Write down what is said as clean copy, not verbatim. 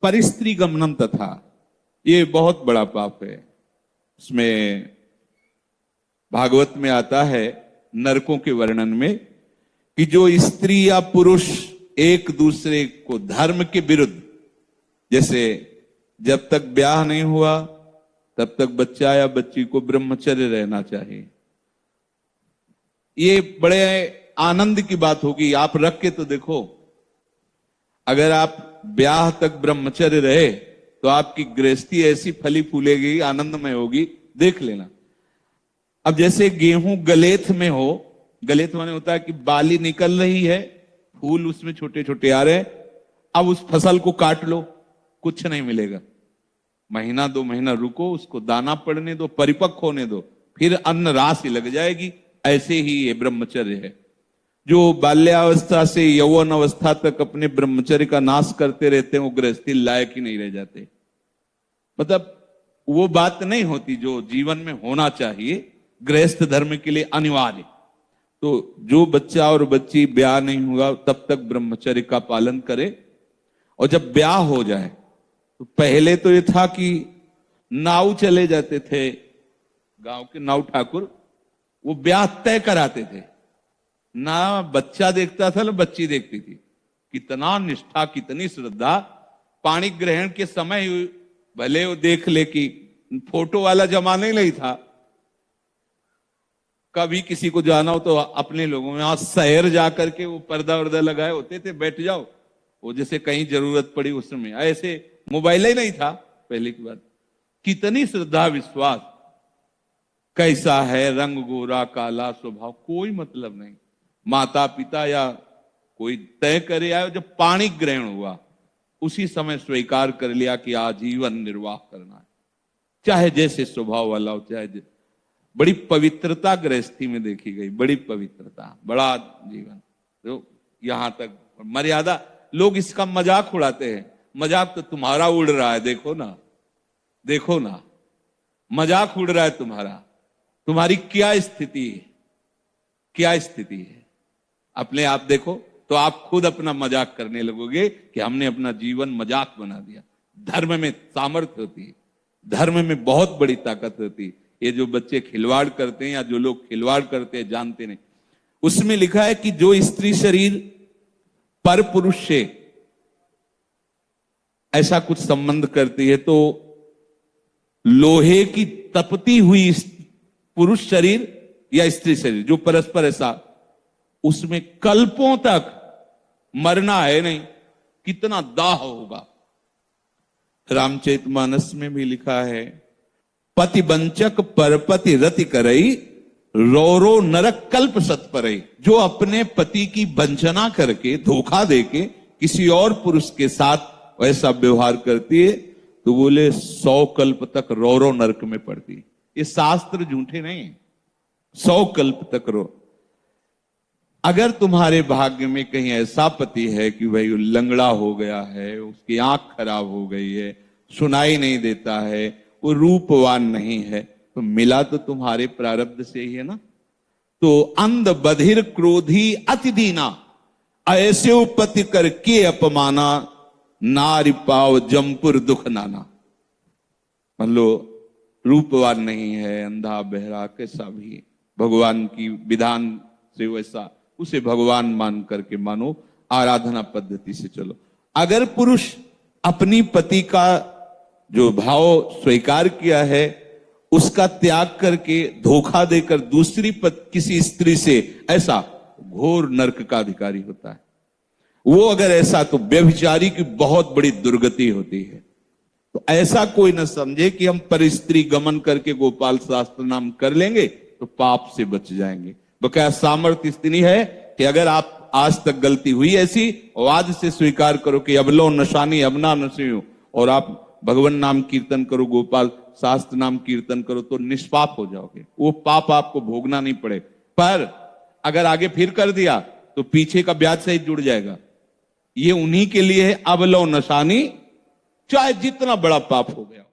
परिस्त्री गमनम तथा, ये बहुत बड़ा पाप है। इसमें भागवत में आता है नरकों के वर्णन में कि जो स्त्री या पुरुष एक दूसरे को धर्म के विरुद्ध, जैसे जब तक ब्याह नहीं हुआ तब तक बच्चा या बच्ची को ब्रह्मचर्य रहना चाहिए। ये बड़े आनंद की बात होगी। आप रख के तो देखो, अगर आप ब्याह तक ब्रह्मचर्य रहे तो आपकी गृहस्थी ऐसी फली फूलेगी, आनंदमय होगी, देख लेना। अब जैसे गेहूं गलेथ में हो, गलेथ माने होता है कि बाली निकल रही है, फूल उसमें छोटे छोटे आ रहे हैं, अब उस फसल को काट लो, कुछ नहीं मिलेगा। महीना 2 महीना रुको, उसको दाना पड़ने दो, परिपक्व होने दो, फिर अन्न राशि लग जाएगी। ऐसे ही ये ब्रह्मचर्य है। जो बाल्यावस्था से यौवन अवस्था तक अपने ब्रह्मचर्य का नाश करते रहते हैं, वो गृहस्थी लायक ही नहीं रह जाते। मतलब वो बात नहीं होती जो जीवन में होना चाहिए, गृहस्थ धर्म के लिए अनिवार्य। तो जो बच्चा और बच्ची ब्याह नहीं हुआ तब तक ब्रह्मचर्य का पालन करे, और जब ब्याह हो जाए तो पहले तो ये था कि नाव चले जाते थे, गांव के नाव ठाकुर, वो ब्याह तय कराते थे। ना बच्चा देखता था ना बच्ची देखती थी। कितना निष्ठा, कितनी श्रद्धा। पाणी ग्रहण के समय भले वो देख ले कि फोटो वाला जमाना ही नहीं था, कभी किसी को जाना हो तो अपने लोगों में, आज शहर जाकर के वो पर्दा वर्दा लगाए होते थे, बैठ जाओ, वो जैसे कहीं जरूरत पड़ी उस समय। ऐसे मोबाइल ही नहीं था पहले की बात। कितनी श्रद्धा विश्वास, कैसा है रंग, गोरा काला, स्वभाव, कोई मतलब नहीं। माता पिता या कोई तय करे आए, जब पाणी ग्रहण हुआ उसी समय स्वीकार कर लिया कि आजीवन निर्वाह करना है, चाहे जैसे स्वभाव वाला हो, चाहे। बड़ी पवित्रता गृहस्थी में देखी गई, बड़ी पवित्रता, बड़ा जीवन। तो यहां तक मर्यादा, लोग इसका मजाक उड़ाते हैं। मजाक तो तुम्हारा उड़ रहा है, देखो ना, देखो ना, मजाक उड़ रहा है तुम्हारा। तुम्हारी क्या स्थिति है, क्या स्थिति है, अपने आप देखो तो आप खुद अपना मजाक करने लगोगे कि हमने अपना जीवन मजाक बना दिया। धर्म में सामर्थ्य होती है, धर्म में बहुत बड़ी ताकत होती है। ये जो बच्चे खिलवाड़ करते हैं या जो लोग खिलवाड़ करते हैं जानते नहीं। उसमें लिखा है कि जो स्त्री शरीर पर पुरुष से ऐसा कुछ संबंध करती है तो लोहे की तपती हुई पुरुष शरीर या स्त्री शरीर जो परस्पर ऐसा, उसमें कल्पों तक मरना है नहीं। कितना दाह होगा। रामचरितमानस में भी लिखा है, पति वंचक परपति रति करई, रो नरक कल्प सत परई। जो अपने पति की वंचना करके, धोखा देके किसी और पुरुष के साथ ऐसा व्यवहार करती है तो बोले 100 कल्प तक रो नरक में पड़ती। ये शास्त्र झूठे नहीं, 100 कल्प तक रो। अगर तुम्हारे भाग्य में कहीं ऐसा पति है कि भाई लंगड़ा हो गया है, उसकी आंख खराब हो गई है, सुनाई नहीं देता है, वो रूपवान नहीं है, तो मिला तो तुम्हारे प्रारब्ध से ही है ना। तो अंध बधिर क्रोधी अति दीना, ऐसे पति करके अपमाना, नारी पाव जमपुर दुख नाना। मान लो रूपवान नहीं है, अंधा बहरा कैसा भी, भगवान की विधान से वैसा, उसे भगवान मान करके मानो, आराधना पद्धति से चलो। अगर पुरुष अपनी पति का जो भाव स्वीकार किया है उसका त्याग करके धोखा देकर दूसरी किसी स्त्री से, ऐसा घोर नरक का अधिकारी होता है वो। अगर ऐसा, तो व्यभिचारी की बहुत बड़ी दुर्गति होती है। तो ऐसा कोई न समझे कि हम पर स्त्री गमन करके गोपाल शास्त्र नाम कर लेंगे तो पाप से बच जाएंगे। बकाया सामर्थ्य इतनी है कि अगर आप आज तक गलती हुई ऐसी, और आज से स्वीकार करो कि अबलो नशानी अबना नशेयो, और आप भगवान नाम कीर्तन करो, गोपाल शास्त्र नाम कीर्तन करो, तो निष्पाप हो जाओगे। वो पाप आपको भोगना नहीं पड़े। पर अगर आगे फिर कर दिया तो पीछे का ब्याज सहित जुड़ जाएगा। ये उन्हीं के लिए है, अबलो नशानी, चाहे जितना बड़ा पाप हो गया।